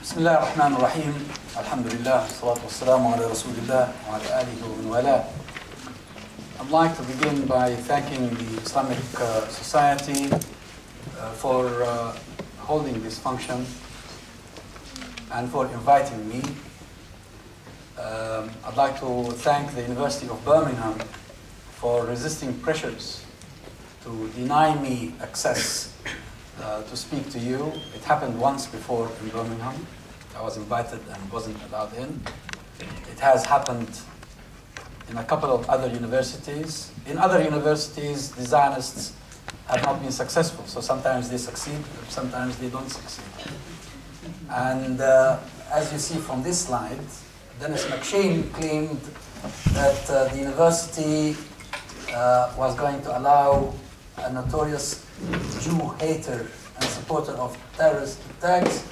Bismillah ar-Rahman ar-Rahim. Alhamdulillah, salatu wassalamu ala Rasulillah wa ala alihi wa man wala. I'd like to begin by thanking the Islamic Society for holding this function and for inviting me. I'd like to thank the University of Birmingham for resisting pressures to deny me access to speak to you. It happened once before in Birmingham. I was invited and wasn't allowed in. It has happened in a couple of other universities. In other universities, the Zionists have not been successful. So sometimes they succeed, sometimes they don't succeed. And as you see from this slide, Dennis McShane claimed that the university was going to allow a notorious Jew hater and supporter of terrorist attacks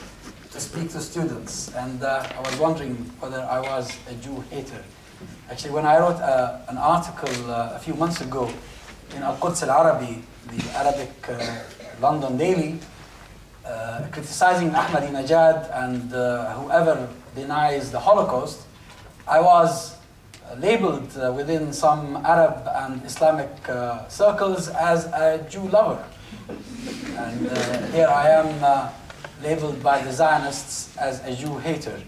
to speak to students. And I was wondering whether I was a Jew hater. Actually, when I wrote an article a few months ago in Al-Quds Al-Arabi, the Arabic London daily, criticizing Ahmadinejad and whoever denies the Holocaust, I was labeled within some Arab and Islamic circles as a Jew lover. And here I am labeled by the Zionists as a Jew hater.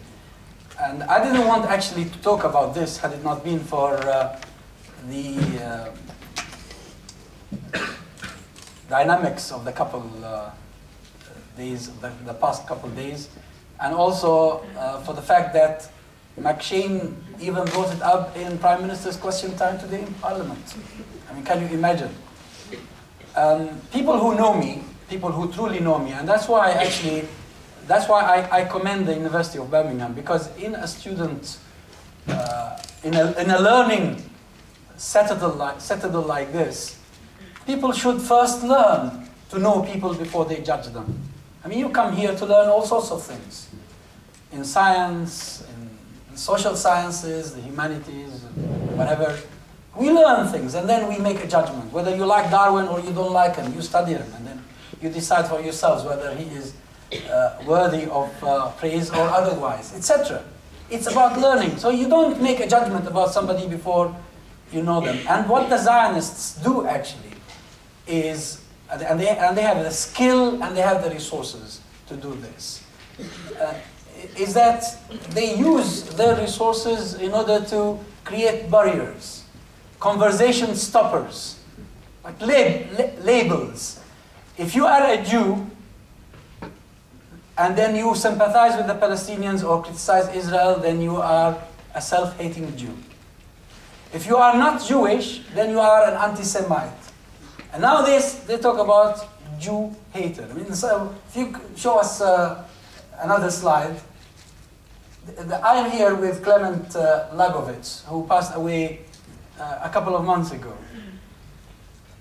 And I didn't want actually to talk about this had it not been for the dynamics of the couple days, the past couple days, and also for the fact that McShane even brought it up in Prime Minister's question time today in Parliament. I mean, can you imagine? People who know me, people who truly know me, and that's why I commend the University of Birmingham, because in a student, in a learning citadel like this, people should first learn to know people before they judge them. I mean, you come here to learn all sorts of things. In science, in social sciences, the humanities, whatever. We learn things and then we make a judgment. Whether you like Darwin or you don't like him, you study him and then you decide for yourselves whether he is worthy of praise or otherwise, etc. It's about learning. So you don't make a judgment about somebody before you know them. And what the Zionists do actually is, and they have the skill and they have the resources to do this, is that they use their resources in order to create barriers, conversation stoppers, like labels. If you are a Jew, and then you sympathize with the Palestinians or criticize Israel, then you are a self-hating Jew. If you are not Jewish, then you are an anti-Semite. And nowadays, they talk about Jew hater. I mean, so if you show us another slide, I am here with Clement Labovitz, who passed away a couple of months ago.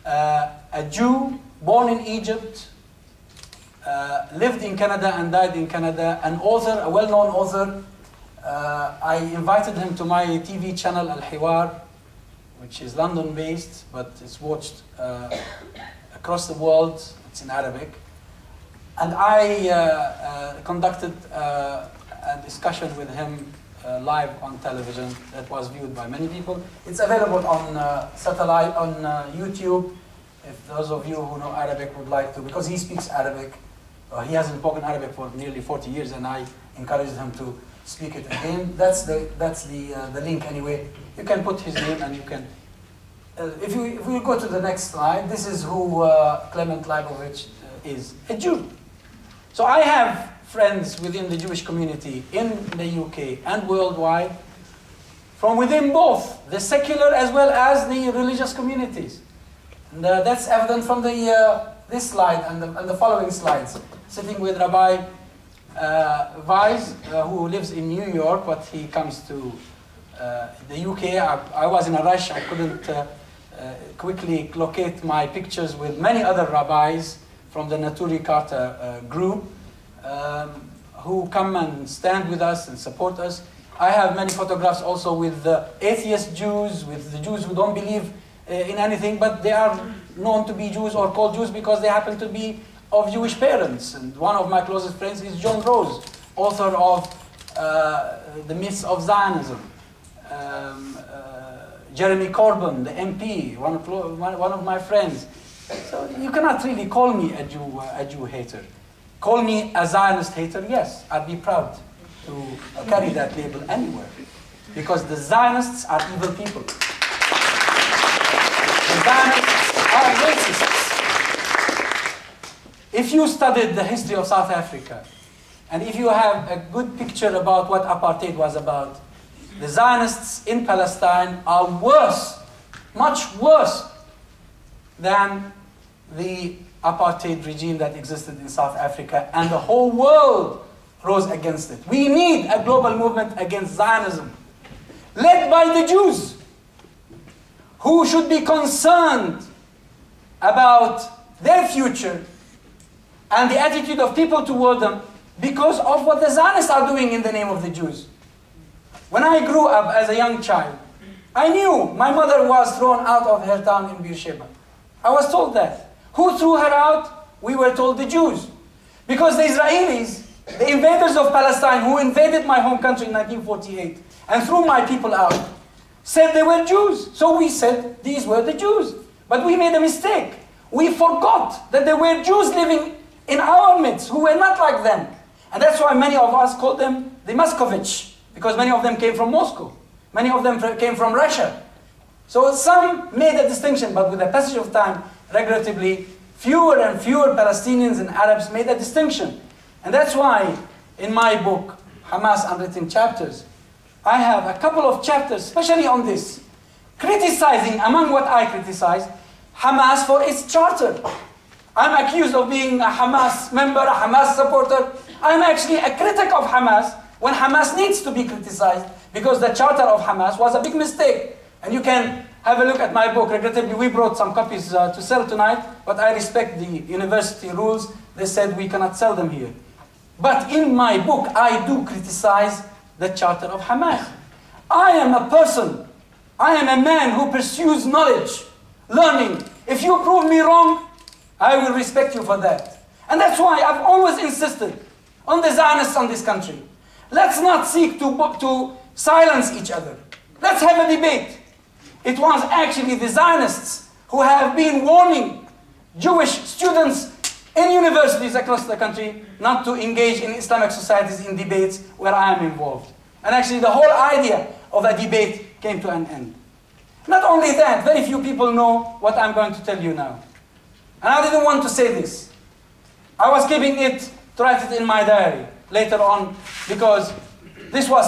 A Jew born in Egypt, lived in Canada and died in Canada, an author, a well-known author. I invited him to my TV channel, Al-Hiwar, which is London-based, but it's watched across the world. It's in Arabic. And I conducted a discussion with him live on television that was viewed by many people. It's available on satellite, on YouTube, if those of you who know Arabic would like to, because he speaks Arabic. He hasn't spoken Arabic for nearly 40 years, and I encouraged him to speak it again. That's the link anyway. You can put his name, and you can. If we go to the next slide, this is who Clement Labovitz is, a Jew. So I have friends within the Jewish community in the UK and worldwide, from within both the secular as well as the religious communities. And that's evident from this slide and the following slides. Sitting with Rabbi Weiss, who lives in New York, but he comes to the UK. I was in a rush. I couldn't quickly locate my pictures with many other rabbis from the Naturi Carter group who come and stand with us and support us. I have many photographs also with the atheist Jews, with the Jews who don't believe in anything, but they are known to be Jews or called Jews because they happen to be of Jewish parents. And one of my closest friends is John Rose, author of The Myths of Zionism, Jeremy Corbyn, the MP, one of my friends. So you cannot really call me a Jew hater. Call me a Zionist hater, yes, I'd be proud to carry that label anywhere. Because the Zionists are evil people. The Zionists are racists. If you studied the history of South Africa, and if you have a good picture about what apartheid was about, the Zionists in Palestine are worse, much worse than the apartheid regime that existed in South Africa, and the whole world rose against it. We need a global movement against Zionism, led by the Jews, who should be concerned about their future and the attitude of people toward them because of what the Zionists are doing in the name of the Jews. When I grew up as a young child, I knew my mother was thrown out of her town in Beersheba. I was told that. Who threw her out? We were told the Jews. Because the Israelis, the invaders of Palestine who invaded my home country in 1948 and threw my people out, said they were Jews. So we said these were the Jews. But we made a mistake. We forgot that there were Jews living in our midst who were not like them. And that's why many of us called them the Muscovich, because many of them came from Moscow. Many of them came from Russia. So some made a distinction, but with the passage of time, regrettably, fewer and fewer Palestinians and Arabs made a distinction. And that's why in my book, Hamas Unwritten Chapters, I have a couple of chapters, especially on this, criticizing, among what I criticize, Hamas for its charter. I'm accused of being a Hamas member, a Hamas supporter. I'm actually a critic of Hamas when Hamas needs to be criticized, because the charter of Hamas was a big mistake. And you can have a look at my book. Regrettably, we brought some copies to sell tonight, but I respect the university rules. They said we cannot sell them here. But in my book, I do criticize the charter of Hamas. I am a person, I am a man who pursues knowledge, learning. If you prove me wrong, I will respect you for that. And that's why I've always insisted on the Zionists on this country. Let's not seek to silence each other. Let's have a debate. It was actually the Zionists who have been warning Jewish students in universities across the country not to engage in Islamic societies in debates where I am involved. And actually the whole idea of a debate came to an end. Not only that, very few people know what I'm going to tell you now. And I didn't want to say this. I was keeping it to write it in my diary later on, because this was